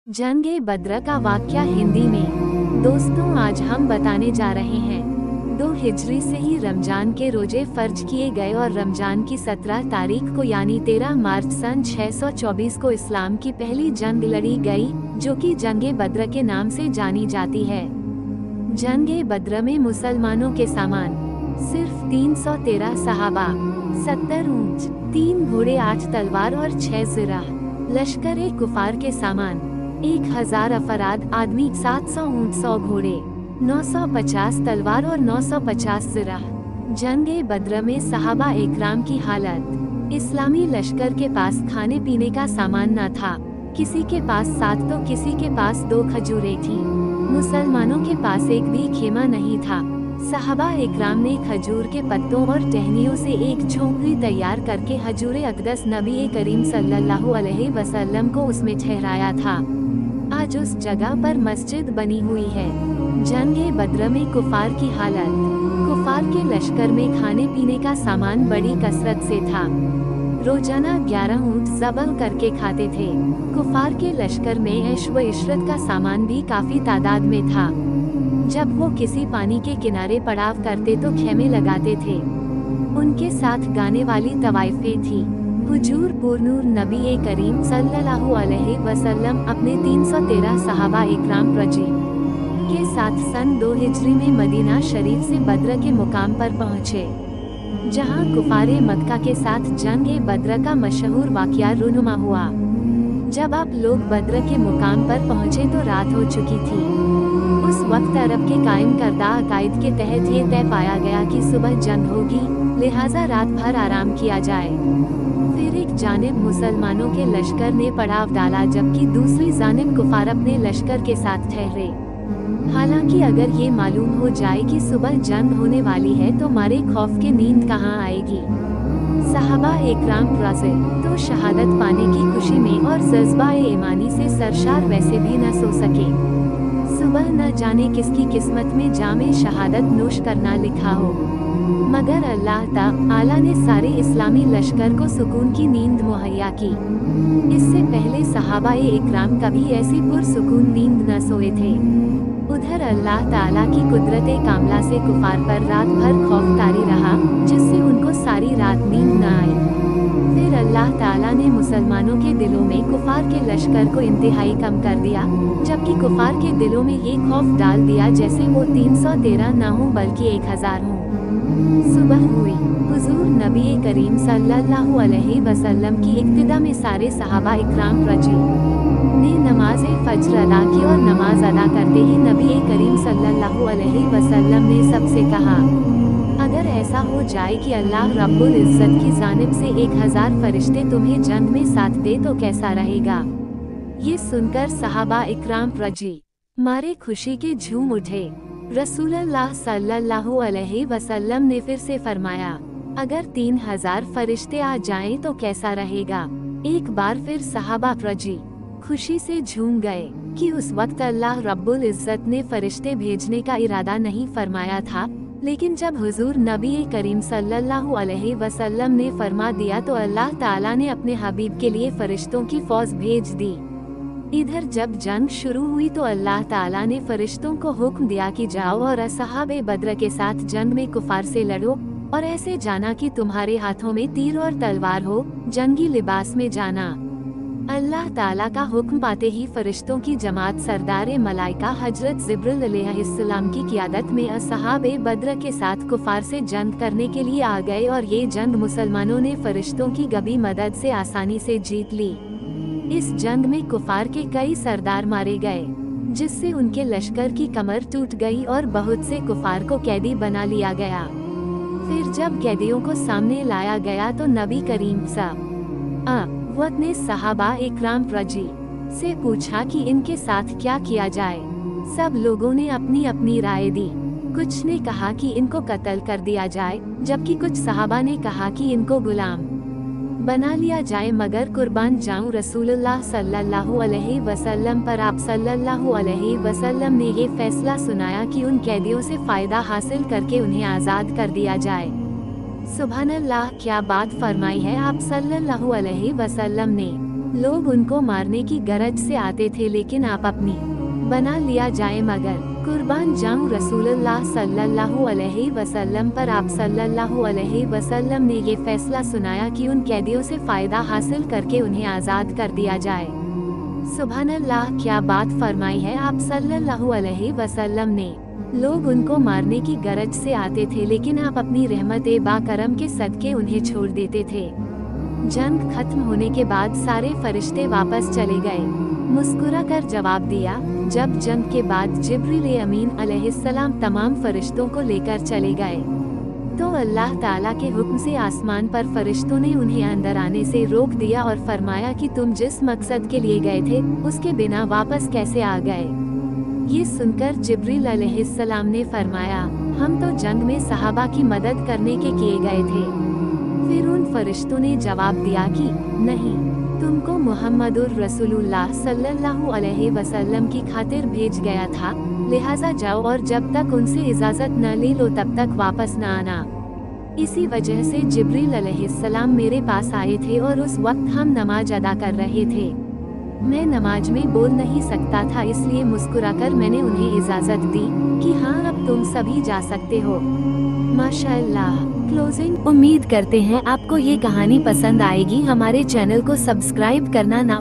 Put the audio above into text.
जंग-ए बद्र का वाक़या हिंदी में। दोस्तों, आज हम बताने जा रहे हैं 2 हिजरी से ही रमजान के रोजे फर्ज किए गए और रमजान की 17 तारीख को यानी 13 मार्च सन 624 को इस्लाम की पहली जंग लड़ी गई, जो कि जंग-ए बद्र के नाम से जानी जाती है। जंग-ए बद्र में मुसलमानों के सामान सिर्फ 313 सहाबा, 70 ऊंट, 3 घोड़े, 8 तलवार और 6 जिरा। लश्कर-ए-कुफार के सामान 1000 अफराद, आदमी, 700 ऊंट, 100 घोड़े, 950 तलवार और 950 जिरा। जंग-ए बद्र में सहाबा इकराम की हालत। इस्लामी लश्कर के पास खाने पीने का सामान न था। किसी के पास 7 तो किसी के पास 2 खजूरें थीं। मुसलमानों के पास एक भी खेमा नहीं था। सहाबा इकराम ने खजूर के पत्तों और टहनियों से एक झोंपड़ी तैयार करके हजूर अक़दस नबी करीम सल्लल्लाहु अलैहि वसल्लम को उसमें ठहराया था। आज उस जगह पर मस्जिद बनी हुई है। जंग-ए बद्र में कुफार की हालत। कुफार के लश्कर में खाने पीने का सामान बड़ी कसरत से था। रोजाना 11 ऊंट ज़बह करके खाते थे। कुफार के लश्कर में ऐश व इशरत का सामान भी काफी तादाद में था। जब वो किसी पानी के किनारे पड़ाव करते तो खेमे लगाते थे। उनके साथ गाने वाली तवाइफें थी। हुजूर पुरनूर नबी करीम सल्लल्लाहु अलैहि वसल्लम अपने 313 सहाबा इकराम रजी के साथ सन 2 हिजरी में मदीना शरीफ से बद्र के मुकाम पर पहुँचे, जहाँ कुफारे मक्का के साथ जंग-ए बद्र का मशहूर वाक़या रूनुमा हुआ। जब आप लोग बद्र के मुकाम पर पहुँचे तो रात हो चुकी थी। उस वक्त अरब के कायम करदा अकायद के तहत ये तय पाया गया कि सुबह जंग होगी, लिहाजा रात भर आराम किया जाए। फिर एक जानिब मुसलमानों के लश्कर ने पड़ाव डाला, जबकि दूसरी जानिब कुफार अपने लश्कर के साथ ठहरे। हालांकि अगर ये मालूम हो जाए कि सुबह जंग होने वाली है तो मारे खौफ के नींद कहाँ आएगी। सहाबा इकराम राज़े तो शहादत पाने की खुशी में और जज्बा-ए ईमानी से सरशार वैसे भी न सो सके। सुबह न जाने किसकी किस्मत में जामे शहादत नोश करना लिखा हो, मगर अल्लाह ताला ने सारे इस्लामी लश्कर को सुकून की नींद मुहैया की। इससे पहले सहाबा-ए इकराम कभी ऐसी पुरसुकून नींद न सोए थे। उधर अल्लाह ताला की कुदरत कामला से कुफार पर रात भर खौफ तारी रहा, जिससे उनको सारी रात नींद न आई। फिर अल्लाह ताला ने मुसलमानों के दिलों में कुफार के लश्कर को इंतहाई कम कर दिया, जबकि कुफार के दिलों में ये खौफ डाल दिया जैसे वो 313 न हो बल्कि 1000 हो। सुबह हुई। हुजूर नबी करीम सल्लल्लाहु अलैहि वसल्लम की इक्तिदा में सारे सहाबा इकराम रजी ने नमाज फज्र अदा की और नमाज अदा करते ही नबी करीम सल्लल्लाहु अलैहि वसल्लम ने सबसे कहा, अगर ऐसा हो जाए कि अल्लाह रब्बुल इज़्ज़त की जानिब से 1000 फरिश्ते तुम्हें जंग में साथ दे तो कैसा रहेगा। ये सुनकर सहाबा इकराम रजी मारे खुशी के झूम उठे। रसूलुल्लाह सल्लल्लाहु अलैहि वसल्लम ने फिर से फरमाया, अगर 3000 फरिश्ते आ जाएं तो कैसा रहेगा। एक बार फिर सहाबा रजी खुशी से झूम गए कि उस वक्त अल्लाह रब्बुल इज़्ज़त ने फरिश्ते भेजने का इरादा नहीं फरमाया था, लेकिन जब हुजूर नबी करीम सल्लल्लाहु अलैहि वसल्लम ने फरमा दिया तो अल्लाह ताला ने अपने हबीब के लिए फरिश्तों की फौज भेज दी। इधर जब जंग शुरू हुई तो अल्लाह ताला ने फरिश्तों को हुक्म दिया कि जाओ और असहाबे बद्र के साथ जंग में कुफार से लड़ो, और ऐसे जाना कि तुम्हारे हाथों में तीर और तलवार हो, जंगी लिबास में जाना। अल्लाह ताला का हुक्म पाते ही फरिश्तों की जमात सरदार मलाइका हजरत जिब्रील अलैहिस्सलाम की क़ियादत में असहाबे बद्र के साथ कुफार से जंग करने के लिए आ गए, और ये जंग मुसलमानों ने फरिश्तों की गबी मदद से आसानी से जीत ली। इस जंग में कुफार के कई सरदार मारे गए, जिससे उनके लश्कर की कमर टूट गई और बहुत से कुफार को कैदी बना लिया गया। फिर जब कैदियों को सामने लाया गया तो नबी करीम वक्त ने सहाबा इकराम रजी से पूछा कि इनके साथ क्या किया जाए। सब लोगों ने अपनी अपनी राय दी। कुछ ने कहा कि इनको कत्ल कर दिया जाए, जबकि कुछ सहाबा ने कहा कि इनको गुलाम बना लिया जाए मगर कुर्बान जाऊं रसूलुल्लाह सल्लल्लाहु अलैहि वसल्लम पर। आप सल्लल्लाहु अलैहि वसल्लम ने ये फैसला सुनाया कि उन कैदियों से फायदा हासिल करके उन्हें आज़ाद कर दिया जाए। सुभान अल्लाह, क्या बात फरमाई है आप सल्लल्लाहु अलैहि वसल्लम ने। लोग उनको मारने की गरज से आते थे, लेकिन आप अपनी बना लिया जाए मगर कुर्बान जाऊं रसूलुल्लाह सल्लल्लाहु अलैहि वसल्लम पर। आप सल्लल्लाहु अलैहि वसल्लम ने ये फैसला सुनाया कि उन कैदियों से फायदा हासिल करके उन्हें आज़ाद कर दिया जाए। सुभानअल्लाह, क्या बात फरमाई है आप सल्लल्लाहु अलैहि वसल्लम ने। लोग उनको मारने की गरज से आते थे, लेकिन आप अपनी रहमत बाकरम के सदके उन्हें छोड़ देते थे। जंग खत्म होने के बाद सारे फरिश्ते वापस चले गए। मुस्कुरा कर जवाब दिया, जब जंग के बाद जिब्रील अमीन अलैहिस्सलाम तमाम फरिश्तों को लेकर चले गए तो अल्लाह ताला के हुक्म से आसमान पर फरिश्तों ने उन्हें अंदर आने से रोक दिया और फरमाया कि तुम जिस मकसद के लिए गए थे उसके बिना वापस कैसे आ गए। ये सुनकर जिब्रील अलैहिस्सलाम ने फरमाया, हम तो जंग में सहाबा की मदद करने के किए गए थे। फिर उन फरिश्तों ने जवाब दिया कि नहीं, तुमको मुहम्मदुर रसूलुल्लाह सल्लल्लाहु अलैहि वसल्लम की खातिर भेज गया था, लिहाजा जाओ और जब तक उनसे इजाज़त न ले लो तब तक वापस न आना। इसी वजह से जिब्रील अलैहिस्सलाम मेरे पास आए थे और उस वक्त हम नमाज अदा कर रहे थे। मैं नमाज में बोल नहीं सकता था, इसलिए मुस्कुराकर मैंने उन्हें इजाज़त दी कि हाँ अब तुम सभी जा सकते हो। माशाअल्लाह। क्लोजिंग। उम्मीद करते हैं आपको ये कहानी पसंद आएगी। हमारे चैनल को सब्सक्राइब करना ना